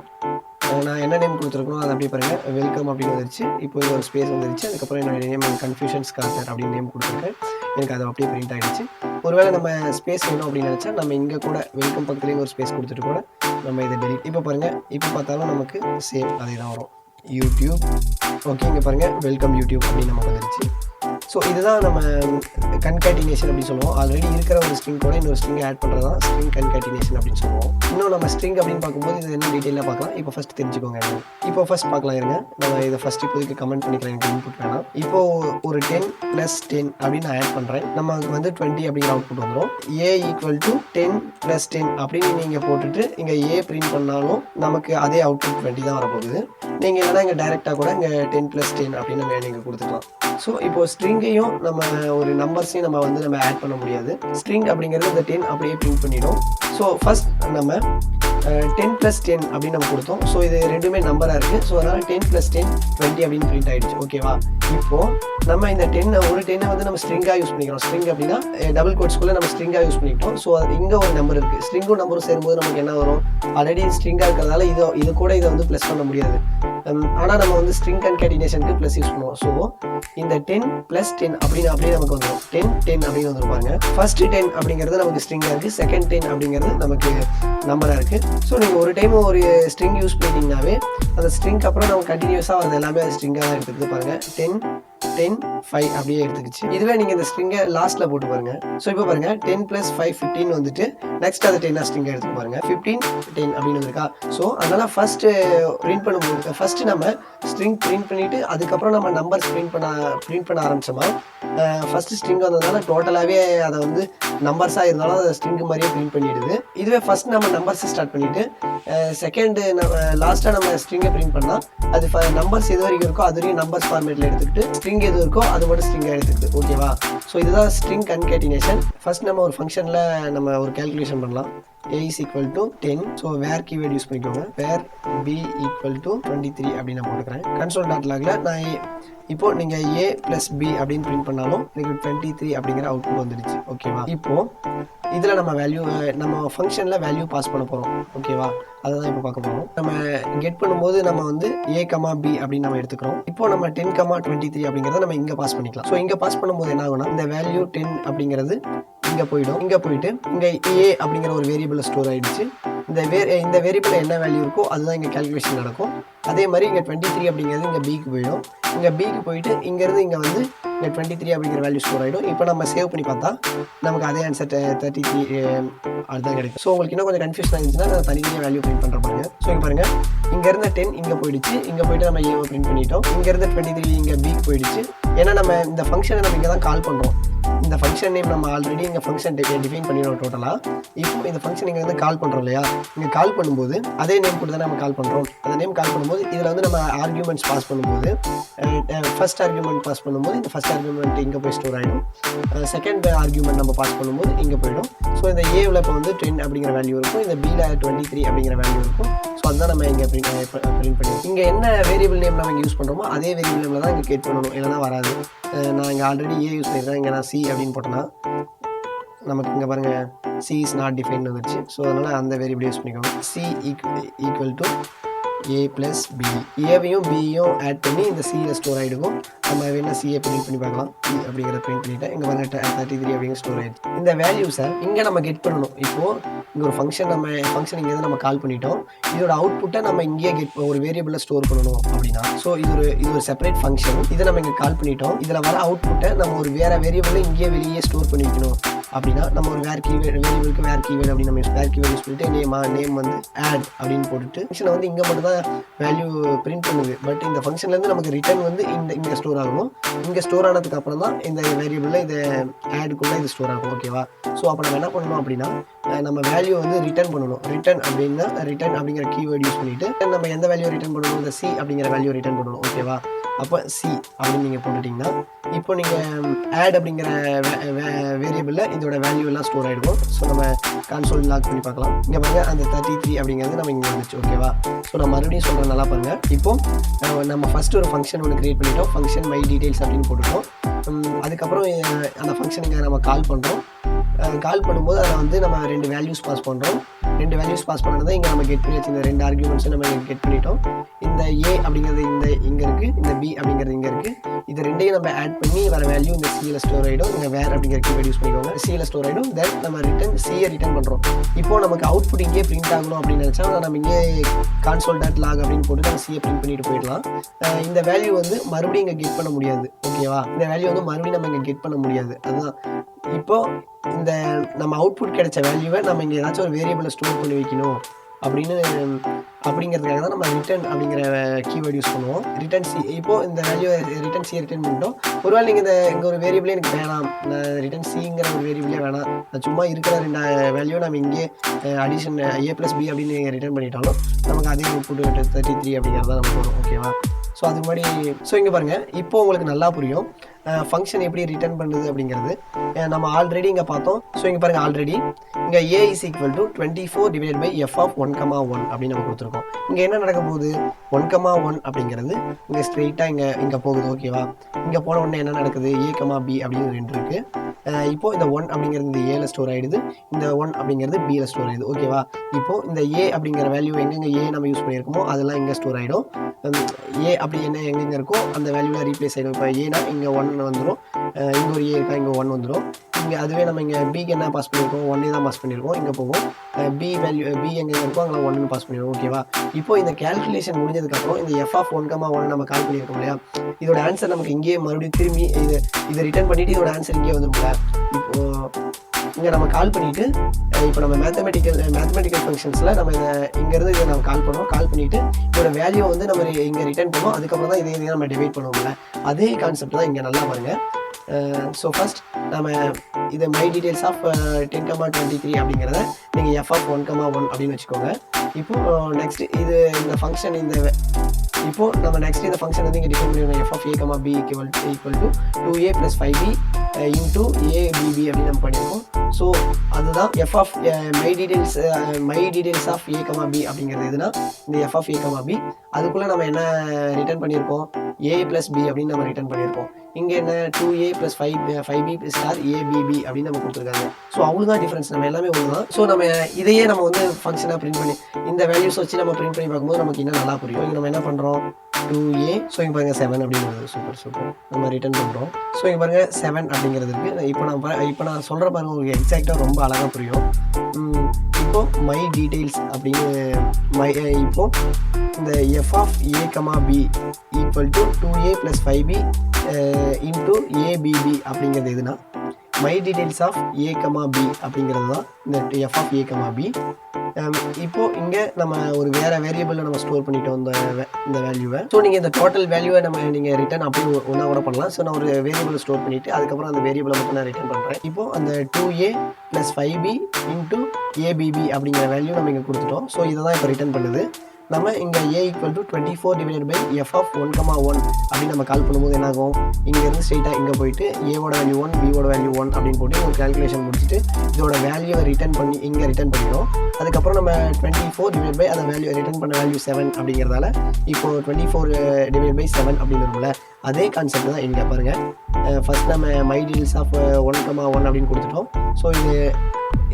நான் என்ன நேம் கொடுத்துருக்கணும் அது அப்படியே பாருங்கள் வெல்கம் அப்படின்னு வந்துருச்சு. இப்போ இது ஒரு ஸ்பேஸ் வந்துருச்சு. அதுக்கப்புறம் என்னோடய நேம் கன்ஃபியூஷன் ஸ்கார்டர் அப்படின்னு நேம் கொடுத்துருக்கேன். எனக்கு அது அப்படியே பிரிண்ட் ஆகிடுச்சு. ஒருவேளை நம்ம ஸ்பேஸ் வேணும் அப்படின்னு நினச்சா நம்ம இங்கே கூட வெல்கம் பக்கத்துலேயும் ஒரு ஸ்பேஸ் கொடுத்துட்டு கூட நம்ம இதை டெலிட். இப்போ பாருங்கள் இப்போ பார்த்தாலும் நமக்கு சேம் அதே தான் வரும் யூடியூப். ஓகே, இங்கே பாருங்கள் வெல்கம் யூடியூப் அப்படின்னு நமக்கு வந்துருச்சு. ஸோ இதுதான் நம்ம கன்கேட்டினேஷன் அப்படின்னு சொல்லுவோம். ஆல்ரெடி இருக்கிற ஒரு ஸ்ட்ரிங் கூட இன்னொரு ஸ்ட்ரிங் ஆட் பண்ணுறது தான் ஸ்ட்ரிங் கன்கேட்டினேஷன் அப்படின்னு சொல்லுவோம். இன்னும் நம்ம ஸ்ட்ரிங் அப்படின்னு பார்க்கும்போது இது என்ன டீட்டெயிலாக பார்க்கலாம். இப்போ ஃபஸ்ட் தெரிஞ்சுக்கோங்க. இப்போ ஃபஸ்ட் பார்க்கலாம் இருங்க. நம்ம இதை ஃபஸ்ட் இப்போதைக்கு கமெண்ட் பண்ணிக்கலாம். எனக்கு இன்புட் வேணாம். இப்போது ஒரு 10 + 10 அப்படின்னு நான் ஆட் பண்ணுறேன். நமக்கு வந்து 20 அப்படிங்கிற அவுட்புட் வந்துடும். A = 10 + 10 அப்படின்னு நீங்கள் போட்டுட்டு இங்கே A பிரிண்ட் பண்ணாலும் நமக்கு அதே அவுட்புட் 20 தான் வரப்போகுது. நீங்கள் இல்லைனா இங்கே டைரெக்டாக கூட இங்கே 10 + 10 அப்படின்னு நீங்கள் கொடுத்துக்கலாம். ஸோ இப்போது ஸ்ட்ரிங்கையும் நம்ம ஒரு நம்பர்ஸையும் நம்ம ஆட் பண்ண முடியாது. ஸ்ட்ரிங் அப்படிங்கிறது இந்த 10 அப்படியே பிரிண்ட் பண்ணிடும். ஸோ ஃபஸ்ட் நம்ம 10 + 10 அப்படின்னு நம்ம கொடுத்தோம். ஸோ இது ரெண்டுமே நம்பராக இருக்குது. ஸோ அதனால் 10 + 10 20 அப்படின்னு பிரிண்ட் ஆகிடுச்சு. ஓகேவா, இப்போது நம்ம இந்த 10 ஒரு 10 வந்து நம்ம ஸ்ட்ரிங்காக யூஸ் பண்ணிக்கிறோம். ஸ்ட்ரிங் அப்படின்னா டபுள் கோட்ஸ்குள்ளே நம்ம ஸ்ட்ரிங்காக யூஸ் பண்ணிக்கிட்டோம். ஸோ அது இங்கே ஒரு நம்பர் இருக்குது. ஸ்ட்ரிங்கும் நம்பரும் சேரும்போது நமக்கு என்ன வரும், ஆல்ரெடி ஸ்ட்ரிங்காக இருக்கிறதால இது கூட இதை வந்து ப்ளஸ் பண்ண முடியாது. ஆனால் நம்ம வந்து ஸ்ட்ரிங் கன்கேட்டினேஷனுக்கு ப்ளஸ் யூஸ் பண்ணுவோம். ஸோ இந்த 10 + 10 அப்படின்னு அப்படியே நமக்கு வந்துடும். 10 10 அப்படின்னு வந்துருப்பாங்க. ஃபர்ஸ்ட் 10 அப்படிங்கிறது நமக்கு ஸ்ட்ரிங்காக இருக்குது. செகண்ட் 10 அப்படிங்கிறது நமக்கு நம்பராக இருக்குது. ஸோ நீங்கள் ஒரு டைம் ஒரு ஸ்ட்ரிங் யூஸ் பண்ணிட்டீங்கன்னாவே அந்த ஸ்ட்ரிங்க்கு அப்புறம் நம்ம கண்டினியூஸாக அது எல்லாமே அது ஸ்ட்ரிங்காக தான் எடுத்துக்கிட்டு பாருங்கள். 10 10 5 அப்படியே எடுத்துக்கிச்சு. இதுவே நீங்கள் இந்த ஸ்ட்ரிங்கை லாஸ்ட்டில் போட்டு பாருங்க. ஸோ இப்போ பாருங்க 10 + 5 15 வந்துட்டு நெக்ஸ்ட் அது 10 ஸ்ட்ரிங்கை எடுத்து பாருங்க 15 10 அப்படின்னு வந்திருக்கா. ஸோ அதனால் ஃபர்ஸ்ட் பிரிண்ட் பண்ணும்போது ஃபர்ஸ்ட் நம்ம ஸ்ட்ரிங் பிரிண்ட் பண்ணிட்டு அதுக்கப்புறம் நம்ம நம்பர்ஸ் பிரிண்ட் பண்ண ஆரம்பிச்சோமா ஃபர்ஸ்ட் ஸ்ட்ரிங் வந்ததுனால டோட்டலாகவே அதை வந்து நம்பர்ஸாக இருந்தாலும் அதை ஸ்ட்ரிங் மாதிரியே பிரிண்ட் பண்ணிடுது. இதுவே ஃபர்ஸ்ட் நம்ம நம்பர்ஸ் ஸ்டார்ட் பண்ணிட்டு செகண்ட் நம்ம லாஸ்ட்டாக நம்ம ஸ்ட்ரிங்கை பிரிண்ட் பண்ணால் அது நம்பர்ஸ் எது வரைக்கும் இருக்கோ அது வரைக்கும் நம்பர்ஸ் ஃபார்மேட்டில் எடுத்துக்கிட்டு ஸ்ட்ரிங் எது இருக்கோ அது மட்டும் ஸ்ட்ரிங்கை எடுத்துக்கிட்டு ஓகேவா. ஸோ இதுதான் ஸ்ட்ரிங் கன்கேட்டினேஷன். ஃபர்ஸ்ட் நம்ம ஒரு ஃபங்க்ஷனில் நம்ம ஒரு கேல்குலேஷன் பண்ணலாம். a is equal to 10. So where keyword use பண்ணிக்கோங்க. வேர் b equal to 23 அப்படின்னு நான் போட்டுக்கிறேன். கன்சோல் டாட் லாக்ல நான் இப்போ நீங்கள் a + b அப்படின்னு பிரிண்ட் பண்ணாலும் எனக்கு 23 அப்படிங்கிற அவுட்புட் வந்துடுச்சு ஓகேவா. இப்போ இதில் நம்ம வேல்யூ நம்ம ஃபங்க்ஷனில் வேல்யூ பாஸ் பண்ண போகிறோம் ஓகேவா. அதை தான் இப்போ பார்க்க போகிறோம். நம்ம கெட் பண்ணும்போது நம்ம வந்து a, b அப்படின்னு நம்ம எடுத்துக்கிறோம். இப்போ நம்ம 10, 23 அப்படிங்கிறத நம்ம இங்கே பாஸ் பண்ணிக்கலாம். ஸோ இங்கே பாஸ் பண்ணும்போது என்ன ஆகும்னா இந்த வேல்யூ 10 அப்படிங்கிறது இங்கே போயிடும். இங்கே போயிட்டு இங்கே a அப்படிங்கிற ஒரு வேரியபிள் ஸ்டோர் ஆகிடுச்சு. இந்த வேரியபிள் என்ன வேல்யூ இருக்கோ அதுதான் இங்கே கேல்குலேஷன் நடக்கும். அதே மாதிரி இங்கே 23 அப்படிங்கிறது இங்கே பிக்கு போயிடும். இங்கே பிக்கு போயிட்டு இங்கேருந்து இங்கே வந்து இங்கே 23 அப்படிங்கிற வேல்யூ ஸ்டோர் ஆகிடும். இப்போ நம்ம சேவ் பண்ணி பார்த்தா நமக்கு அதே ஆன்சர் 33 அதுதான் கிடைக்கும். ஸோ உங்களுக்கு இன்னும் கொஞ்சம் கன்ஃபியூஷன் இருந்துச்சுன்னா நான் தனியாக வேல்யூ பிரிண்ட் பண்ணுற பாருங்க. ஸோ இங்கே பாருங்கள் இங்கேருந்து 10 இங்கே போயிடுச்சு. இங்கே போயிட்டு நம்ம ஏவை பிரிண்ட் பண்ணிட்டோம். இங்கேருந்து 23 இங்கே பிக்கு போயிடுச்சு. ஏன்னா நம்ம இந்த ஃபங்க்ஷனை நம்ம இங்கே தான் கால் பண்ணுறோம். இந்த ஃபங்க்ஷன் நேம் நம்ம ஆல்ரெடி இங்கே ஃபங்க்ஷன் டிஃபைன் பண்ணிடுவோம் டோட்டலாக. இப்போ இந்த ஃபங்க்ஷன் இங்கே வந்து கால் பண்ணுறோம் இல்லையா. இங்கே கால் பண்ணும்போது அதே நேம் கூட தான் நம்ம கால் பண்ணுறோம். அந்த நேம் கால் பண்ணும்போது இதில் வந்து நம்ம ஆர்கியூமெண்ட்ஸ் பாஸ் பண்ணும்போது ஃபர்ஸ்ட் ஆர்கியூமெண்ட் பாஸ் பண்ணும்போது இந்த ஃபர்ஸ்ட் ஆர்கியூமெண்ட் இங்கே போய் ஸ்டோர் ஆகிடும். செகண்ட் ஆர்கியூமெண்ட் நம்ம பாஸ் பண்ணும்போது இங்கே போயிடும். ஸோ இந்த ஏவில் இப்போ வந்து 10 அப்படிங்கிற வேல்யூ இருக்கும். இந்த பியில் 23 அப்படிங்கிற வேல்யூ இருக்கும். ஸோ அதுதான் நம்ம இங்கே பிரிண்ட் பண்ணி இங்கே என்ன வேரியபிள் நேம் நம்ம இங்கே யூஸ் பண்ணுறோமோ அதே வேரியபிள் நேமில் தான் இங்கே கேட் பண்ணணும். இல்லைனா வராது. நான் இங்கே ஆல்ரெடி ஏ யூஸ் பண்ணியிருக்கேன். இங்கே நான் சி அப்படின்னு போட்டேன்னா நமக்கு இங்கே பாருங்கள் சி இஸ் நாட் டிஃபைன் வந்துருச்சு. ஸோ அதனால் அந்த வேரியபிள் யூஸ் பண்ணிக்கோங்க. C equal to a + b. ஏவையும் பியும் ஆட் பண்ணி இந்த சியில் ஸ்டோர் ஆகிடுக்கும். நம்ம வேணால் சிஏ பிரிண்ட் பண்ணி பார்க்கலாம். சி அப்படிங்கிற பிரிண்ட் பண்ணிவிட்டேன். இங்கே வந்து 33 அப்படிங்கிற ஸ்டோர் ஆகிடுச்சு. இந்த வேல்யூஸை இங்கே நம்ம கெட் பண்ணணும். இப்போது இங்கே ஒரு ஃபங்க்ஷன் இங்கே தான் நம்ம கால் பண்ணிட்டோம். இதோட அவுட்புட்டை நம்ம இங்கேயே ஒரு வேரியபிளில் ஸ்டோர் பண்ணணும் அப்படின்னா ஸோ இது ஒரு செப்பரேட் ஃபங்க்ஷன். இதை நம்ம இங்கே கால் பண்ணிட்டோம். இதில் வர அவுட்புட்டை நம்ம ஒரு வேறு வேரியபிளில் இங்கேயே வெளியே ஸ்டோர் பண்ணி வைக்கணும் அப்படின்னா நம்ம ஒரு வேரியபிளுக்கு வேர் கீவேர்டு அப்படின்னு நம்ம வேர் கீவேர்டு யூஸ் பண்ணிட்டு நேம் வந்து ஆட் அப்படின்னு போட்டுட்டு ஃபங்க்ஷனை வந்து இங்கே மட்டும் தான் வேல்யூ பிரிண்ட் பண்ணுது. பட் இந்த ஃபங்க்ஷன்லேருந்து நமக்கு ரிட்டர்ன் வந்து இங்கே ஸ்டோர் ஆகணும். இங்கே ஸ்டோர் ஆனதுக்கு அப்புறம் தான் இந்த வேரியபிளில் இது ஆடுக்குள்ளே இது ஸ்டோர் ஆகும் ஓகேவா. ஸோ அப்போ நம்ம என்ன பண்ணணும் அப்படின்னா நம்ம வேல்யூ வந்து ரிட்டர்ன் பண்ணணும். ரிட்டர்ன் அப்படிங்கிற கீவேர்டு யூஸ் பண்ணிவிட்டு நம்ம எந்த வேல்யூ ரிட்டர்ன் பண்ணணும், இந்த சி அப்படிங்கிற வேல்யூ ரிட்டர்ன் பண்ணணும் ஓகேவா. அப்போ சி அப்படின்னு நீங்கள் போட்டுட்டிங்கன்னா இப்போ நீங்கள் ஆட் அப்படிங்கிற வேரியபிளில் இதோட வேல்யூ எல்லாம் ஸ்டோர் ஆகிடுவோம். ஸோ நம்ம கான்சோல் லாக் பண்ணி பார்க்கலாம். இங்கே பாருங்கள் அந்த 33 அப்படிங்கிறது நம்ம இங்கே வந்துச்சு ஓகேவா. ஸோ நான் மறுபடியும் சொல்கிறேன் நல்லா பாருங்கள். இப்போ நம்ம ஃபஸ்ட்டு ஒரு ஃபங்க்ஷன் ஒன்று க்ரியேட் பண்ணிட்டோம். ஃபங்க்ஷன் மை டீட்டெயில்ஸ் அப்படின்னு போட்டுட்டோம். அதுக்கப்புறம் அந்த ஃபங்க்ஷனுக்கு நம்ம கால் பண்ணுறோம். கால் பண்ணும்போது அதை வந்து நம்ம 2 வேல்யூஸ் பாஸ் பண்ணுறோம். 2 வேல்யூஸ் பாஸ் பண்ணது இங்கே நம்ம கெட் பண்ணி வச்சு இந்த 2 ஆர்கியூமெண்ட்ஸை நம்ம கெட் பண்ணிட்டோம். இந்த ஏ அப்படிங்கிறது இங்கே இருக்குது, இந்த பி அப்படிங்கிறது இங்கே இருக்குது. இது ரெண்டையும் நம்ம ஆட் பண்ணி வர வேல்யூ இந்த சியில் ஸ்டோர் ஆகிடும். இங்கே வேர் அப்படிங்கிற கீவேர்ட் யூஸ் பண்ணிக்கோங்க. சியில் ஸ்டோர் ஆகிடும். தென் நம்ம சியை ரிட்டர்ன் பண்ணுறோம். இப்போ நமக்கு அவுட்புட் இங்கே பிரிண்ட் ஆகணும் அப்படின்னு நினச்சா நம்ம இங்கே கான்சோல் டாட் லாக் அப்படின்னு போட்டு நம்ம சியை பிரிண்ட் பண்ணிட்டு போயிடலாம். இந்த வேல்யூ வந்து மறுபடியும் இங்கே கெட் பண்ண முடியாது ஓகேவா. இந்த வேல்யூ வந்து மறுபடியும் நம்ம இங்கே கெட் பண்ண முடியாது. அதுதான் இப்போ இந்த நம்ம அவுட்புட் கிடைச்ச வேல்யூவை நம்ம இங்கே ஏதாச்சும் ஒரு வேரியபிளை ஸ்டோர் பண்ணி வைக்கணும் அப்படிங்கிறதுக்காக தான் நம்ம ரிட்டர்ன் அப்படிங்கிற கீவேர்டு யூஸ் பண்ணுவோம். Return C. இப்போது இந்த வேல்யூ ரிட்டர்ன் சி ரிட்டர்ன் பண்ணிட்டோம். ஒருவேளை நீங்கள் இங்கே ஒரு வேரியபிளே எனக்கு வேணாம், நான் ரிட்டர்ன் சிங்கிற ஒரு வேரியபிளே வேணாம், நான் சும்மா இருக்கிற 2 வேல்யூ நம்ம இங்கே அடிஷன் a + b அப்படின்னு ரிட்டர்ன் பண்ணிட்டாலும் நமக்கு அதே அவுட்புட் 33 அப்படிங்கிறது தான் நமக்கு வரும் ஓகேவா. ஸோ அது மாதிரி இங்கே பாருங்கள் இப்போ உங்களுக்கு நல்லா புரியும் ஃபங்க்ஷன் எப்படி ரிட்டர்ன் பண்ணுது அப்படிங்கிறது. நம்ம ஆல்ரெடி இங்கே பார்த்தோம். ஸோ இங்கே பாருங்கள் ஆல்ரெடி இங்கே a is equal to 24 divided by f of 1,1 அப்படின்னு நம்ம கொடுத்துருக்கோம். இங்கே என்ன நடக்க போகுது, 1,1 அப்படிங்கிறது இங்கே ஸ்ட்ரெயிட்டாக இங்கே போகுது ஓகேவா. இங்கே போன உடனே என்ன நடக்குது, a, b அப்படின்னு 2 இருக்குது. இப்போ இந்த 1 அப்படிங்கிறது இந்த ஏல ஸ்டோர் ஆகிடுது, இந்த 1 அப்படிங்கிறது பியில் ஸ்டோர் ஆகிடுது ஓகேவா. இப்போ இந்த a அப்படிங்கிற வேல்யூ எங்கெங்கே a நம்ம யூஸ் பண்ணியிருக்கோமோ அதெல்லாம் இங்கே ஸ்டோர் ஆகிடும். a அப்படி என்ன எங்கெங்கே இருக்கோ அந்த வேல்யூவில் ரீப்ளேஸ் ஆகிடும். இப்போ ஏன்னா இங்கே 1 வந்துடும், இங்கே ஒரு a இருக்கா, இங்கே 1 வந்துடும். இங்கே அதுவே நம்ம இங்கே பிக்கு என்ன பாஸ் பண்ணியிருக்கோம், 1 தான் பாஸ் பண்ணியிருக்கோம். இங்கே போகும் b வேல்யூ b எங்கே இருக்கோ அங்கே 1 பாஸ் பண்ணிடுவோம் ஓகேவா. இப்போ இந்த கேல்குலேஷன் முடிஞ்சதுக்கப்புறம் இந்த f of 1,1 நம்ம கால் பண்ணியிருக்கோம் இல்லையா, இதோட ஆன்சர் நமக்கு இங்கேயே மறுபடியும் திரும்பி இதை ரிட்டர்ன் பண்ணிவிட்டு இதோட ஆன்சர் இங்கேயே வந்துரும்ல. இப்போது இங்கே நம்ம கால் பண்ணிவிட்டு இப்போ நம்ம மேத்தமெட்டிக்கல் ஃபங்க்ஷன்ஸில் நம்ம இங்கேருந்து இதை நம்ம கால் பண்ணுவோம். கால் பண்ணிவிட்டு இதோட வேல்யூ வந்து நம்ம இங்கே ரிட்டர்ன் பண்ணுவோம். அதுக்கப்புறம் தான் இதை நம்ம டிவைட் பண்ணுவோம்ல. அதே கான்செப்ட் தான் இங்கே நல்லா பாருங்கள். ஸோ ஃபஸ்ட் நம்ம இதை மை டீட்டெயில்ஸ் ஆஃப் 10,23 அப்படிங்கிறத நீங்கள் f(1,1) அப்படின்னு வச்சுக்கோங்க. இப்போது நெக்ஸ்ட் இந்த ஃபங்க்ஷன் இப்போது நம்ம நெக்ஸ்ட் இந்த ஃபங்க்ஷன் வந்து இங்கே டிஃபைன் பண்ணிடுவோம். f(a, b) equal to 2a + 5b into abb அப்படின்னு நம்ம பண்ணியிருக்கோம். ஸோ அதுதான் my details of a, b அப்படிங்கிறது எதுனா இந்த f(a, b). அதுக்குள்ளே நம்ம என்ன ரிட்டர்ன் பண்ணியிருக்கோம், a + b அப்படின்னு நம்ம ரிட்டர்ன் பண்ணியிருக்கோம். இங்கே என்ன 2a + 5b * abb அப்படின்னு நம்ம கொடுத்துருக்காங்க. ஸோ அவ்வளோதான் டிஃப்ரென்ஸ், நம்ம எல்லாமே ஒன்று தான். ஸோ நம்ம இதையே நம்ம வந்து ஃபங்க்ஷனாக பிரிண்ட் பண்ணி இந்த வேல்யூஸ் வச்சு நம்ம பிரிண்ட் பண்ணி பார்க்கும்போது நமக்கு இன்னும் நல்லா புரியும். இங்கே நம்ம என்ன பண்ணுறோம், 2a, ஸோ இங்கே பாருங்கள் 7 அப்படின்னு வருது. சூப்பர் நம்ம ரிட்டர்ன் பண்ணுறோம். ஸோ இங்கே பாருங்கள் 7 அப்படிங்கிறது இருக்குது. இப்போ நான் சொல்கிற பாருங்கள் உங்களுக்கு எக்ஸாக்டாக ரொம்ப அழகாக புரியும். இப்போது மை டீட்டெயில்ஸ் அப்படின்னு இப்போது இந்த f(a, b) equal to 2a + 5b into abb அப்படிங்கிறது எதுனா my details of a, b அப்படிங்கிறது தான் இந்த f(a, b). இப்போது இங்கே நம்ம ஒரு வேறு வேரியபிளில் நம்ம ஸ்டோர் பண்ணிட்டோம் இந்த வேல்யூவை. ஸோ நீங்கள் இந்த டோட்டல் வேல்யூவை நீங்கள் ரிட்டர்ன் அப்படியே ஒன்றா கூட பண்ணலாம். ஸோ நான் ஒரு வேரியபிளை ஸ்டோர் பண்ணிவிட்டு அதுக்கப்புறம் அந்த வேரியபிளை மட்டும் நான் ரிட்டர்ன் பண்ணுறேன். இப்போது அந்த 2a + 5b இன்டூ abb அப்படிங்கிற வேல்யூ நம்ம இங்கே கொடுத்துட்டோம். ஸோ இதை தான் இப்போ ரிட்டர்ன் பண்ணுது. நம்ம இங்கே a = 24 / f(1,1) அப்படின்னு நம்ம கால் பண்ணும்போது என்னாகும், இங்கேருந்து ஸ்ட்ரெயிட்டாக இங்கே போயிட்டு a-ஓட வேல்யூ 1, b-ஓட வேல்யூ 1 அப்படின்னு போட்டு ஒரு கால்குலேஷன் முடிச்சுட்டு இதோட வேல்யூவை ரிட்டர்ன் பண்ணி இங்கே ரிட்டர்ன் பண்ணிடும். அதுக்கப்புறம் நம்ம 24 அந்த வேல்யூ ரிட்டர்ன் பண்ண வேல்யூ 7 அப்படிங்கிறதால இப்போது 24/7 அப்படின்னு வரும்ல. அதே கான்செப்ட் தான் இங்கே பாருங்கள். ஃபஸ்ட் நம்ம மை டீட்டெயில்ஸ் ஆஃப் 1,1 அப்படின்னு கொடுத்துட்டோம். ஸோ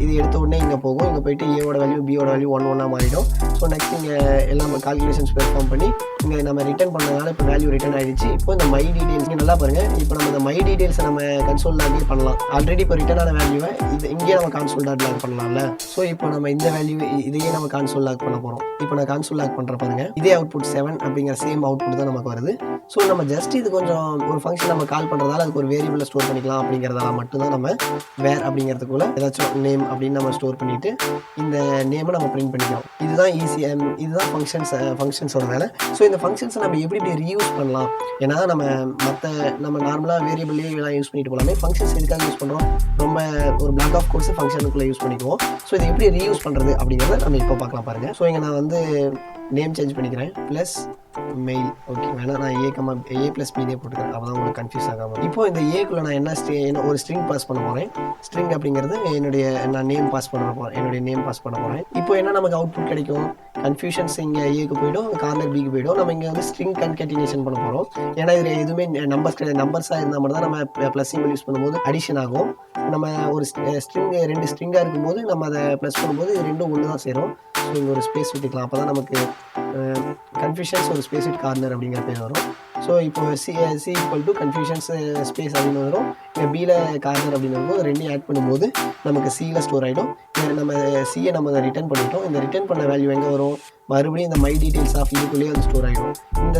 இது எடுத்த உடனே இங்கே போகும். இங்கே போயிட்டு a-ஓட வேல்யூ b-ஓட வேல்யூ 1 மாறிடும். ஸோ நெக்ஸ்ட் இங்கே எல்லாம் கால்குலேஷன்ஸ் பெர்ஃபார்ம் பண்ணி இங்கே நம்ம ரிட்டர்ன் பண்ணதுனால இப்போ வேல்யூ ரிட்டர்ன் ஆகிடுச்சு. இப்போ இந்த மை டீட்டெயில்ஸ் நல்லா பாருங்கள். இப்போ நம்ம இந்த மை டீட்டெயில்ஸை நம்ம கன்சோல் லாகே பண்ணலாம். ஆல்ரெடி இப்போ ரிட்டர்ன் ஆன வேல்யூவை இங்கேயே நம்ம கான்சோல் லாக் பண்ணலாம்ல. ஸோ இப்போ நம்ம இந்த வேல்யூ இதையே நம்ம கான்சோல் லாக் பண்ண போகிறோம். இப்போ நான் கான்சோல் லாக் பண்ணுற பாருங்க, இதே அவுட்புட் 7 அப்படிங்கிற சேம் அவுட்புட் தான் நமக்கு வருது. ஸோ நம்ம ஜஸ்ட் இது கொஞ்சம் ஒரு ஃபங்க்ஷன் நம்ம கால் பண்ணுறதால அதுக்கு ஒரு வேரியபிளை ஸ்டோர் பண்ணிக்கலாம் அப்படிங்கிறதால மட்டும்தான் நம்ம வேர் அப்படிங்கிறதுக்குள்ள ஏதாச்சும் நேம் அப்படின்னு நம்ம ஸ்டோர் பண்ணிவிட்டு இந்த நேமை நம்ம பிரிண்ட் பண்ணிக்கலாம். இதுதான் இதுதான் ஃபங்க்ஷன்ஸோட வேலை. ஸோ இந்த ஃபங்க்ஷன்ஸை நம்ம எப்படி ரீயூஸ் பண்ணலாம், ஏன்னா நம்ம நார்மலாக வேரியபிள்லேயே எல்லாம் யூஸ் பண்ணிட்டு போகலாமே. ஃபங்க்ஷன்ஸ் எதுக்காக யூஸ் பண்ணுறோம், ரொம்ப ஒரு பிளாக் ஆஃப் கோர்ஸ் ஃபங்க்ஷனுக்குள்ளே யூஸ் பண்ணிக்குவோம். ஸோ இதை எப்படி ரீயூஸ் பண்ணுறது அப்படிங்கிறத நம்ம இப்போ பார்க்கலாம் பாருங்கள். ஸோ இங்கே நான் வந்து நேம் சேஞ்ச் பண்ணிக்கிறேன் ப்ளஸ் மெயில். ஓகே, வேணா நான் a + b போட்டுக்கிறேன், அப்போ தான் உங்களுக்கு கன்ஃபியூஸ் ஆகாமல். இப்போ இந்த ஏக்குள்ளே நான் என்ன ஒரு ஸ்ட்ரிங் பாஸ் பண்ண போகிறேன். ஸ்ட்ரிங் அப்படிங்கிறது நான் நேம் பாஸ் பண்ண போகிறேன். இப்போ என்ன நமக்கு அவுட்புட் கிடைக்கும், கன்ஃபியூஷன்ஸ் இங்கே ஏக்கு போய்டும், கார்னர் பிக்கு போய்டும். நம்ம இங்கே வந்து ஸ்ட்ரிங் கன்கேட்டினேஷன் பண்ண போகிறோம். ஏன்னா இதில் எதுவுமே நம்பர்ஸாக இருந்தால் மட்டும் தான் நம்ம ப்ளஸ் சிம்பிள் யூஸ் பண்ணும்போது அடிஷன் ஆகும். நம்ம ஒரு ரெண்டு ஸ்ட்ரிங்காக இருக்கும்போது நம்ம அதை ப்ளஸ் பண்ணும்போது இது ரெண்டும் ஒன்று தான் சேரும். ஸோ இங்கே ஒரு ஸ்பேஸ் விட்டுக்கலாம், அப்போ தான் நமக்கு கன்ஃபியூஷன்ஸ் ஒரு ஸ்பேஸ் வித் கார்னர் அப்படிங்கிற பேர் வரும். ஸோ இப்போ சி = கன்ஃபியூஷன்ஸ் ஸ்பேஸ் அப்படின்னு வரும். இங்கே பியில் கார்னர் அப்படின்னு வரும்போது ரெண்டையும் ஆட் பண்ணும்போது நமக்கு சியில் ஸ்டோர் ஆகிடும். நம்ம சியை நம்ம ரிட்டர்ன் பண்ணிட்டோம். இந்த ரிட்டர்ன் பண்ண வேல்யூ எங்கே வரும், மறுபடியும் இந்த மை டீட்டெயில்ஸ் ஆஃப் இதுக்குள்ளேயே வந்து ஸ்டோர் ஆகிடும். இந்த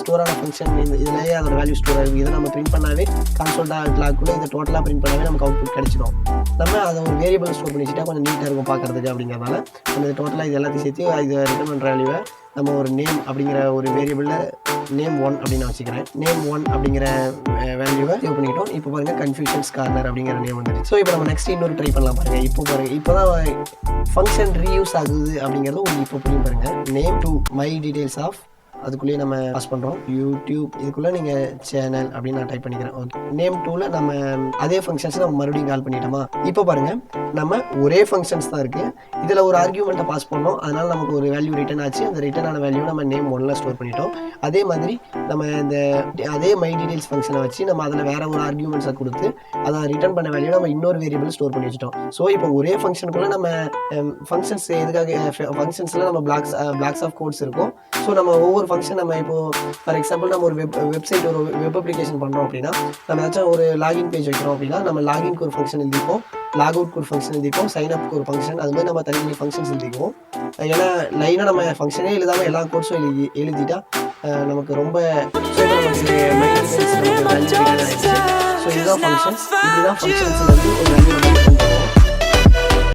ஸ்டோரான ஃபங்க்ஷன் இதுலேயே அதோட வேல்யூ ஸ்டோர் ஆகிடும். இதை நம்ம பிரிண்ட் பண்ணாவே கான்சோல் லாக்குள்ளே இதை டோட்டலாக பிரிண்ட் பண்ணாவே நமக்கு அவுட்புட் கிடைச்சிடும். நம்ம அதை ஒரு வேரியபிள் ஸ்டோர் பண்ணி வச்சுட்டா கொஞ்சம் நீட்டாக இருக்கும் பார்க்குறதுக்கு. அப்படிங்கிறதால நம்ம இது டோட்டலாக இது எல்லாத்தையும் சேர்த்து இதை ரிட்டர்ன் பண்ணுற வேல்யூவை நம்ம ஒரு நேம் அப்படிங்கிற ஒரு வேரியபிளில் நேம் 1 அப்படின்னு வச்சுக்கிறேன். நேம் 1 அப்படிங்கிற வேல்யூவை சேவ் பண்ணிட்டோம். இப்போ பாருங்கள் கன்ஃபியூஷன்ஸ் கார்னர் அப்படிங்கிற நேம் வந்துடுச்சு. ஸோ இப்போ நம்ம நெக்ஸ்ட் இன்னொரு ட்ரை பண்ணலாம் பாருங்கள். இப்போ தான் ஃபங்க்ஷன் ரீயூஸ் ஆகுது அப்படிங்கிறது உங்களுக்கு இப்போ புரியும் பாருங்கள். Name to my details of அதுக்குள்ளேயே நம்ம பாஸ் பண்ணுறோம் யூடியூப். இதுக்குள்ளே நீங்கள் சேனல் அப்படின்னு நான் டைப் பண்ணிக்கிறேன். ஓகே, நேம் 2ல நம்ம அதே ஃபங்க்ஷன்ஸ் நம்ம மறுபடியும் கால் பண்ணிட்டோமா. இப்போ பாருங்கள், நம்ம ஒரே ஃபங்க்ஷன்ஸ் தான் இருக்குது. இதில் ஒரு ஆர்கியூமெண்ட்டை பாஸ் பண்ணோம், அதனால் நமக்கு ஒரு வேல்யூ ரிட்டர்ன் ஆச்சு. அந்த ரிட்டர்ன் ஆன வேல்யூ நம்ம நேம் 1ல ஸ்டோர் பண்ணிட்டோம். அதே மாதிரி நம்ம அதே மை டீட்டெயில்ஸ் ஃபங்க்ஷனை வச்சு நம்ம அதில் வேறு ஒரு ஆர்கியூமெண்ட்ஸை கொடுத்து அதை ரிட்டர்ன் பண்ண வேல்யூ நம்ம இன்னொரு வேரியபிள் ஸ்டோர் பண்ணி வச்சுட்டோம். ஸோ இப்போ ஒரே ஃபங்க்ஷனுக்குள்ளே நம்ம ஃபங்க்ஷன்ஸ் ஃபங்க்ஷன்ஸில் நம்ம பிளாக்ஸ் ஆஃப் கோட்ஸ் இருக்கும். ஸோ நம்ம ஒவ்வொரு ஃபங்க்ஷன் நம்ம இப்போ ஃபார் எக்ஸாம்பிள் நம்ம ஒரு வெப்சைட் ஒரு வெப் அப்ளிகேஷன் பண்ணுறோம் அப்படின்னா, நம்ம ஏதாச்சும் ஒரு லாகின் பேஜ் வைக்கிறோம் அப்படின்னா நம்ம லாகின்க்கு ஒரு ஃபங்க்ஷன் எழுதிப்போம், லாக் அவுட்க்கு ஒரு ஃபங்க்ஷன் எழுதிப்போம், சைன் அப்க்கு ஒரு ஃபங்க்ஷன், அது மாதிரி நம்ம தனி ஃபங்க்ஷன்ஸ் எழுதிக்குவோம். ஏன்னா லைனாக நம்ம ஃபங்க்ஷனே எழுதாமல் எல்லா கோட்ஸும் எழுதிட்டா நமக்கு ரொம்ப ஸோ இப்போ நமக்கு மைண்ட் டிஃபென்ஸ் நமக்கு வேல்யூ ஆயிடுச்சு. ஸோ இதுதான் ஃபங்க்ஷன்ஸ். இப்படி தான் ஃபங்க்ஷன்ஸ்லேருந்து ஒரு வேல்யூ நம்ம கொண்டு வரோம்.